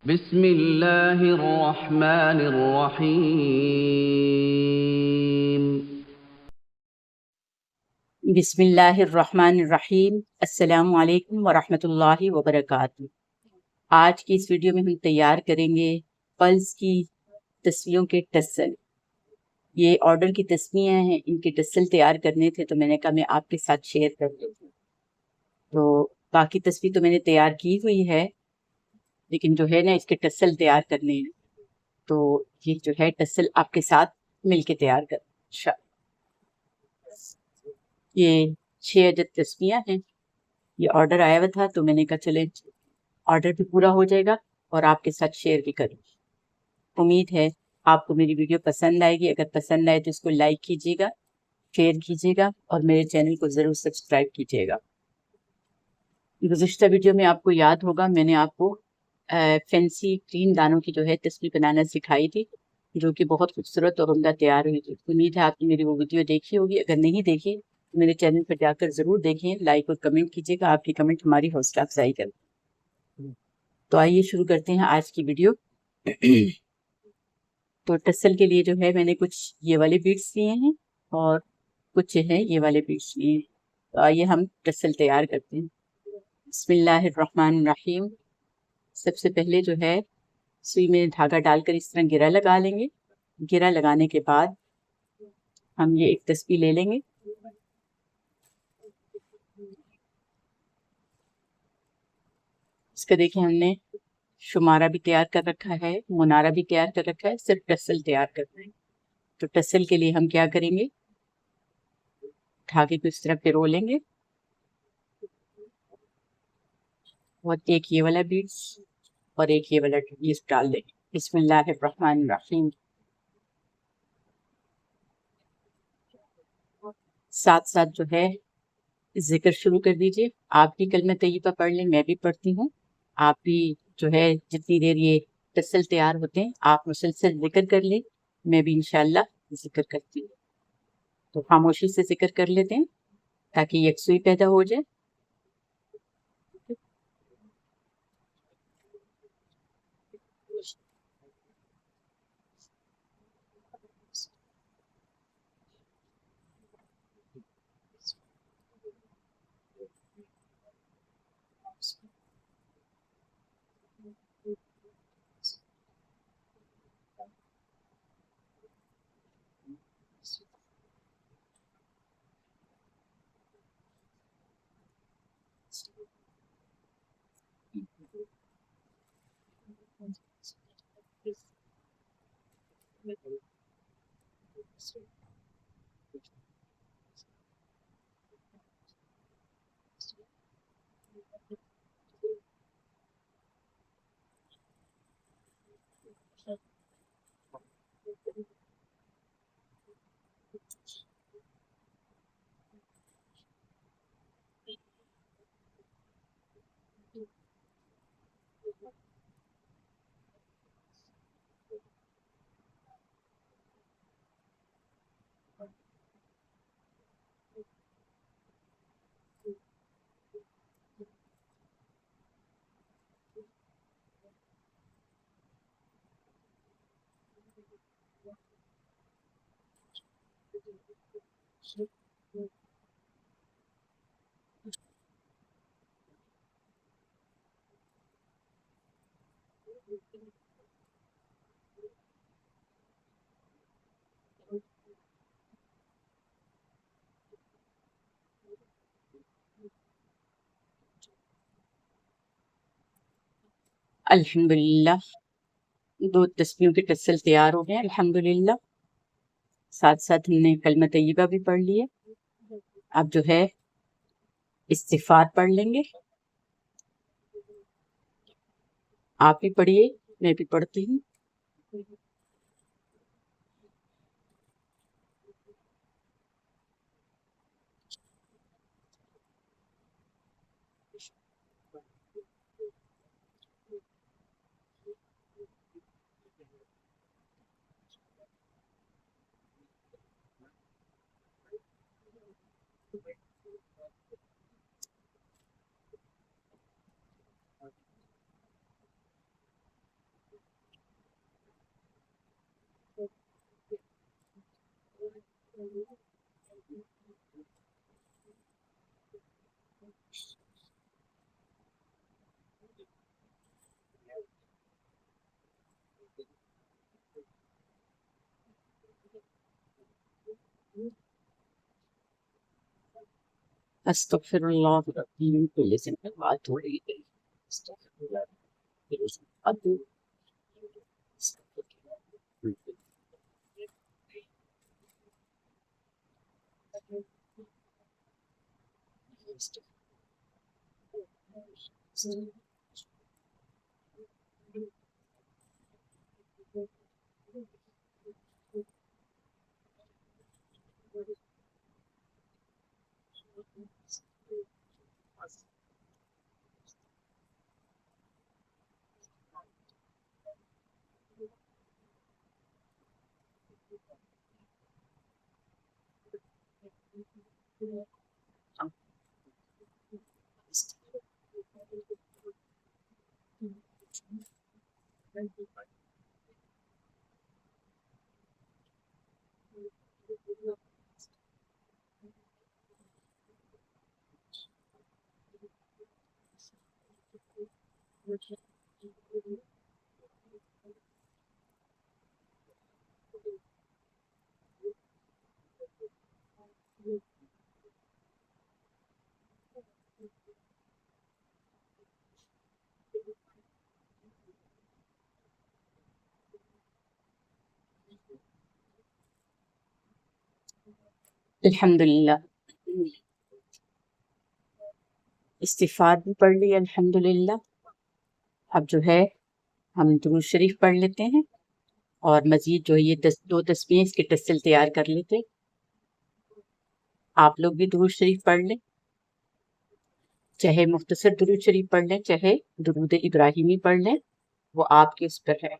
बिस्मिल्लाहिर्रहमानिर्रहीम। बिस्मिल्लाहिर्रहमानिर्रहीम। अस्सलामु अलैकुम वरहमतुल्लाहि वबरकातुहू। आज की इस वीडियो में हम तैयार करेंगे पल्स की तस्वीरों के टसल। ये ऑर्डर की तस्वीरें हैं, इनके टसल तैयार करने थे तो मैंने कहा मैं आपके साथ शेयर कर देती हूँ। तो बाकी तस्वीर तो मैंने तैयार की हुई है, लेकिन जो है ना इसके टसल तैयार करने हैं, तो ये जो है टसल आपके साथ मिलके तैयार कर। ये 6 अदद तस्वीरें हैं। ये ऑर्डर आया हुआ था तो मैंने कहा चले ऑर्डर भी पूरा हो जाएगा और आपके साथ शेयर भी करूँ। उम्मीद है आपको मेरी वीडियो पसंद आएगी। अगर पसंद आए तो इसको लाइक कीजिएगा, शेयर कीजिएगा और मेरे चैनल को ज़रूर सब्सक्राइब कीजिएगा। गुज़िश्ता वीडियो में आपको याद होगा मैंने आपको फैंसी ग्रीन दानों की जो है तस्वीर बनाना सिखाई थी, जो कि बहुत खूबसूरत और उम्दा तैयार हुई थी। उम्मीद है आपने मेरी वो वीडियो देखी होगी। अगर नहीं देखी तो मेरे चैनल पर जाकर ज़रूर देखें, लाइक और कमेंट कीजिएगा। आपकी कमेंट हमारी हौसला अफजाई कर। तो आइए शुरू करते हैं आज की वीडियो। तो टसल के लिए जो है मैंने कुछ ये वाले बीड्स लिए हैं और कुछ है ये वाले बीड्स लिए हैं। तो आइए हम टसल तैयार करते हैं। बिस्मिल्लाहिर्रहमानिर्रहीम। सबसे पहले जो है सुई में धागा डालकर इस तरह गिरा लगा लेंगे। गिरा लगाने के बाद हम ये एक तस्बीह ले लेंगे। इसका देखिए हमने शुमारा भी तैयार कर रखा है, मुनारा भी तैयार कर रखा है, सिर्फ टसल तैयार करना है। तो टसल के लिए हम क्या करेंगे, धागे को इस तरह पिरो लेंगे और एक ये वाला बीड्स और एक ये वाला बीड्स डाल देंगे। बिस्मिल्लाहिर्रहमानिर्रहीम। साथ साथ जो है जिक्र शुरू कर दीजिए। आप भी कलमा तैयबा पढ़ लें, मैं भी पढ़ती हूँ। आप भी जो है जितनी देर ये टसल तैयार होते हैं आप मुसलसल जिक्र कर लें, मैं भी इंशाल्लाह जिक्र करती हूँ। तो खामोशी से जिक्र कर लेते हैं ताकि यकसुई पैदा हो जाए। अल्हम्दुलिल्लाह, 2 तस्बीहों के टसल तैयार हो गए अल्हम्दुलिल्लाह। साथ साथ हमने कलमा तैयबा भी पढ़ लिए। अब जो है इस्तिग़फ़ार पढ़ लेंगे। आप भी पढ़िए, मैं भी पढ़ती हूँ। अस्तगफिरुल्लाह, पहले से बात हो रही है। अस्तगफिरुल्लाह, पहले से बात हो अल्हम्दुलिल्लाह। इस्तिग़फ़ार भी पढ़ लिया अल्हम्दुलिल्लाह। अब जो है हम दुरूद शरीफ पढ़ लेते हैं और मज़ीद जो है ये 2 तस्बीहें इसके टस्सल तैयार कर लेते हैं। आप लोग भी दुरूद शरीफ पढ़ लें, चाहे मुख्तसर दुरूद शरीफ पढ़ लें, चाहे दुरूद इब्राहिमी पढ़ लें, वो आपके उस पर है।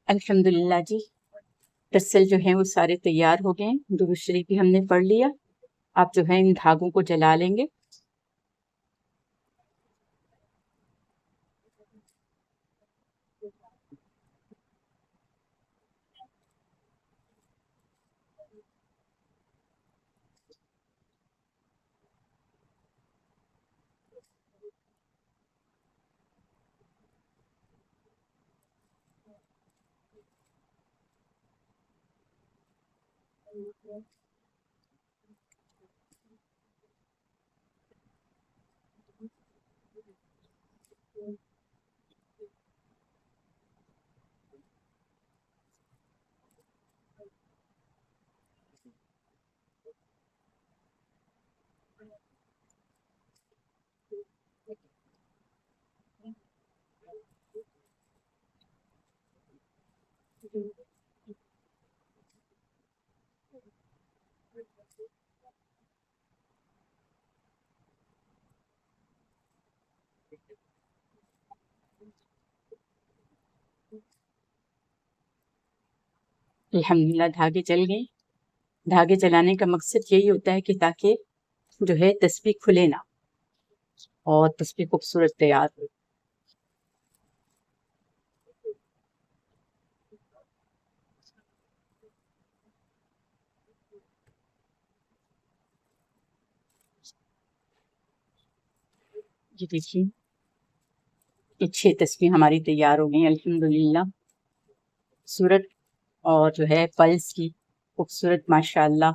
अल्हम्दुलिल्लाह जी, टस्सल जो हैं वो सारे तैयार हो गए हैं। दुरूद शरीफ भी हमने पढ़ लिया। आप जो है इन धागों को जला लेंगे। अल्हम्दुलिल्लाह धागे चल गए। धागे चलाने का मकसद यही होता है कि ताकि जो है तस्बीह खुले ना और तस्बीह खूबसूरत तैयार हो। ये देखिए, ये 6 तस्बीह हमारी तैयार हो गई अल्हम्दुलिल्लाह। सूरत और जो है पल्स की खूबसूरत माशाअल्लाह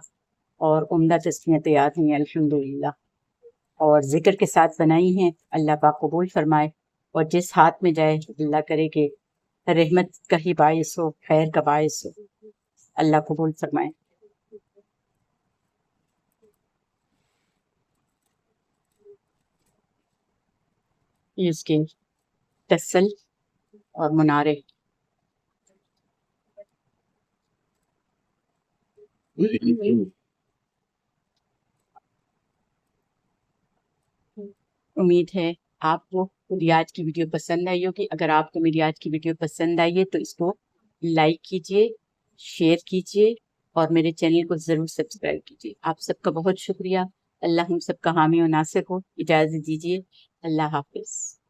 और उम्दा तस्बीहें तैयार हुई हैं अल्हम्दुलिल्लाह और ज़िक्र के साथ बनाई हैं। अल्लाह पाक कबूल फरमाए और जिस हाथ में जाए अल्लाह करे कि रहमत का ही बाइस हो, खैर का बाइस हो। अल्लाह कबूल फरमाए। ये उसके टसल और मुनारे। उम्मीद है आपको मेरी आज की वीडियो पसंद आई होगी। अगर आपको मेरी आज की वीडियो पसंद आई है तो इसको लाइक कीजिए, शेयर कीजिए और मेरे चैनल को ज़रूर सब्सक्राइब कीजिए। आप सबका बहुत शुक्रिया। अल्लाह हम सबका हामी और नासिर हो। इजाज़त दीजिए। अल्लाह हाफ़िज़।